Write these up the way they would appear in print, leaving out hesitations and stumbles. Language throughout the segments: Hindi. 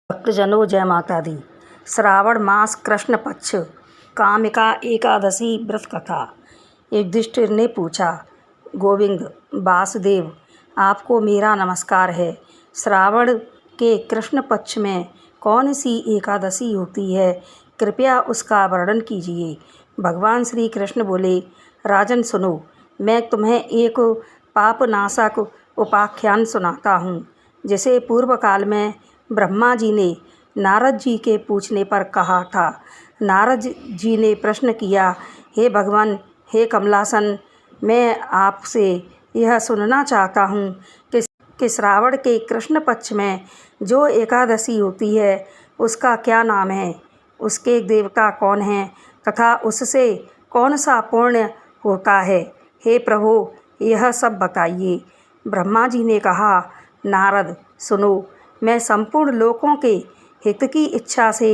भक्तजनों जय माता दी। श्रावण मास कृष्ण पक्ष कामिका एकादशी व्रत कथा। युधिष्ठिर ने पूछा, गोविंद वासुदेव, आपको मेरा नमस्कार है। श्रावण के कृष्ण पक्ष में कौन सी एकादशी होती है, कृपया उसका वर्णन कीजिए। भगवान श्री कृष्ण बोले, राजन सुनो, मैं तुम्हें एक पापनाशक उपाख्यान सुनाता हूँ, जिसे पूर्व काल में ब्रह्मा जी ने नारद जी के पूछने पर कहा था। नारद जी ने प्रश्न किया, हे भगवान, हे कमलासन, मैं आपसे यह सुनना चाहता हूँ कि श्रावण के कृष्ण पक्ष में जो एकादशी होती है उसका क्या नाम है, उसके देवता कौन हैं तथा उससे कौन सा पुण्य होता है। हे प्रभु, यह सब बताइए। ब्रह्मा जी ने कहा, नारद सुनो, मैं संपूर्ण लोकों के हित की इच्छा से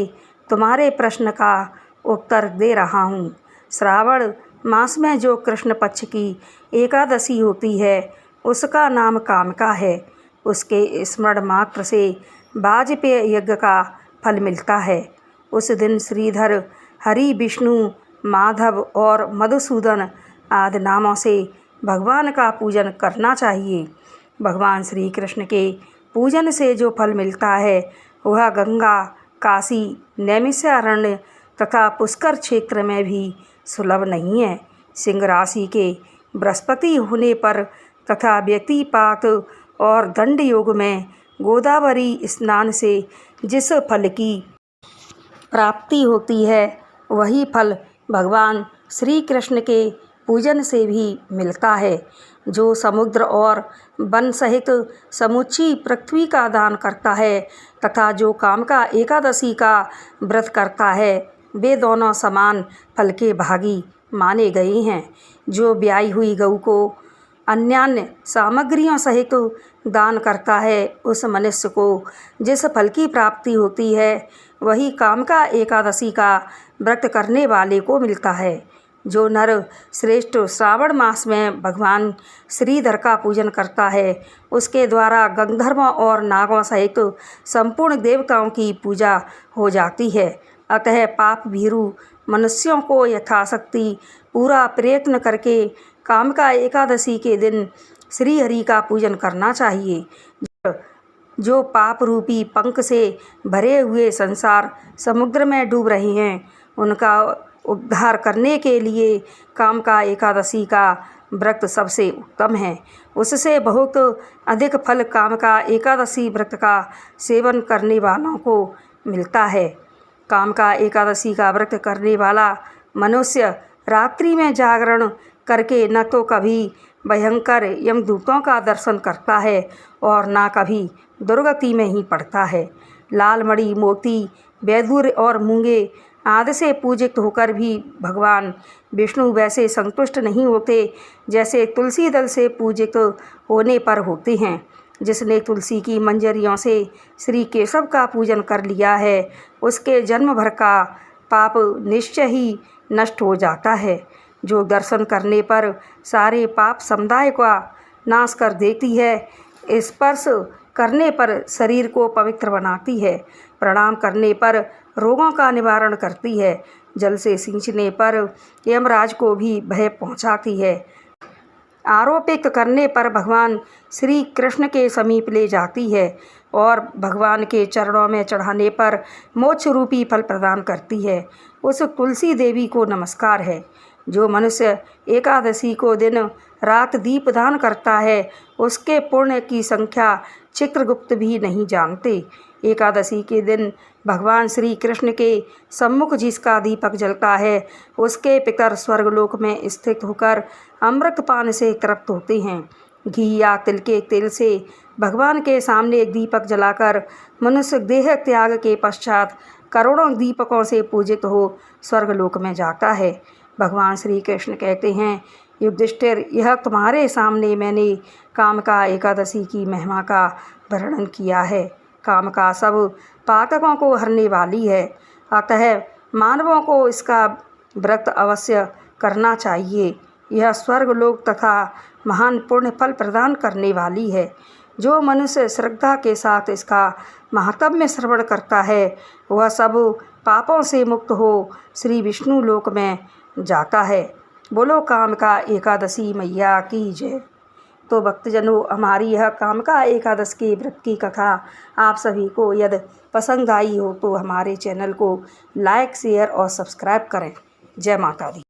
तुम्हारे प्रश्न का उत्तर दे रहा हूँ। श्रावण मास में जो कृष्ण पक्ष की एकादशी होती है उसका नाम कामिका है। उसके स्मरण मात्र से वाजपेय यज्ञ का फल मिलता है। उस दिन श्रीधर, हरि, विष्णु, माधव और मधुसूदन आदि नामों से भगवान का पूजन करना चाहिए। भगवान श्री कृष्ण के पूजन से जो फल मिलता है वह गंगा, काशी, नैमिषारण्य तथा पुष्कर क्षेत्र में भी सुलभ नहीं है। सिंह राशि के बृहस्पति होने पर तथा व्यतिपात और दंड योग में गोदावरी स्नान से जिस फल की प्राप्ति होती है वही फल भगवान श्री कृष्ण के पूजन से भी मिलता है। जो समुद्र और वन सहित समूची पृथ्वी का दान करता है तथा जो कामिका एकादशी का व्रत करता है वे दोनों समान फल के भागी माने गए हैं। जो ब्याई हुई गऊ को अन्यान्य सामग्रियों सहित दान करता है उस मनुष्य को जिस फल की प्राप्ति होती है वही कामिका एकादशी का व्रत करने वाले को मिलता है। जो नर श्रेष्ठ श्रावण मास में भगवान श्रीधर का पूजन करता है उसके द्वारा गंधर्वों और नागों सहित संपूर्ण देवताओं की पूजा हो जाती है। अतः पाप भीरु मनुष्यों को यथाशक्ति पूरा प्रयत्न करके कामिका एकादशी के दिन श्री हरि का पूजन करना चाहिए। जो पाप रूपी पंख से भरे हुए संसार समुद्र में डूब रहे हैं उनका उद्धार करने के लिए कामिका एकादशी का व्रत सबसे उत्तम है। उससे बहुत अधिक फल कामिका एकादशी व्रत का सेवन करने वालों को मिलता है। कामिका एकादशी का व्रत करने वाला मनुष्य रात्रि में जागरण करके न तो कभी भयंकर यमदूतों का दर्शन करता है और न कभी दुर्गति में ही पड़ता है। लाल मणि, मोती, वैदूर्य और मूंगे आदि से पूजित होकर भी भगवान विष्णु वैसे संतुष्ट नहीं होते जैसे तुलसी दल से पूजित होने पर होते हैं। जिसने तुलसी की मंजरियों से श्री केशव का पूजन कर लिया है उसके जन्म भर का पाप निश्चय ही नष्ट हो जाता है। जो दर्शन करने पर सारे पाप समुदाय का नाश कर देती है, स्पर्श करने पर शरीर को पवित्र बनाती है, प्रणाम करने पर रोगों का निवारण करती है, जल से सींचने पर यमराज को भी भय पहुंचाती है, आरोपित करने पर भगवान श्री कृष्ण के समीप ले जाती है और भगवान के चरणों में चढ़ाने पर मोक्ष रूपी फल प्रदान करती है। उस तुलसी देवी को नमस्कार है। जो मनुष्य एकादशी को दिन रात दीपदान करता है उसके पुण्य की संख्या चित्रगुप्त भी नहीं जानते। एकादशी के दिन भगवान श्री कृष्ण के सम्मुख जिसका दीपक जलता है उसके पितर स्वर्गलोक में स्थित होकर अमृतपान से तृप्त होते हैं। घी या तिल के तेल से भगवान के सामने एक दीपक जलाकर मनुष्य देह त्याग के पश्चात करोड़ों दीपकों से पूजित हो स्वर्गलोक में जाता है। भगवान श्री कृष्ण कहते हैं, युधिष्ठिर, यह तुम्हारे सामने मैंने कामिका एकादशी की महिमा का वर्णन किया है। कामिका सब पातकों को हरने वाली है, अतः मानवों को इसका व्रत अवश्य करना चाहिए। यह स्वर्गलोक तथा महान पुण्य फल प्रदान करने वाली है। जो मनुष्य श्रद्धा के साथ इसका महात्म्य श्रवण करता है वह सब पापों से मुक्त हो श्री विष्णु लोक में जाता है। बोलो कामिका एकादशी मैया की जय। तो भक्तजनों, हमारी यह कामिका एकादश के व्रत की कथा आप सभी को यदि पसंद आई हो तो हमारे चैनल को लाइक, शेयर और सब्सक्राइब करें। जय माता दी।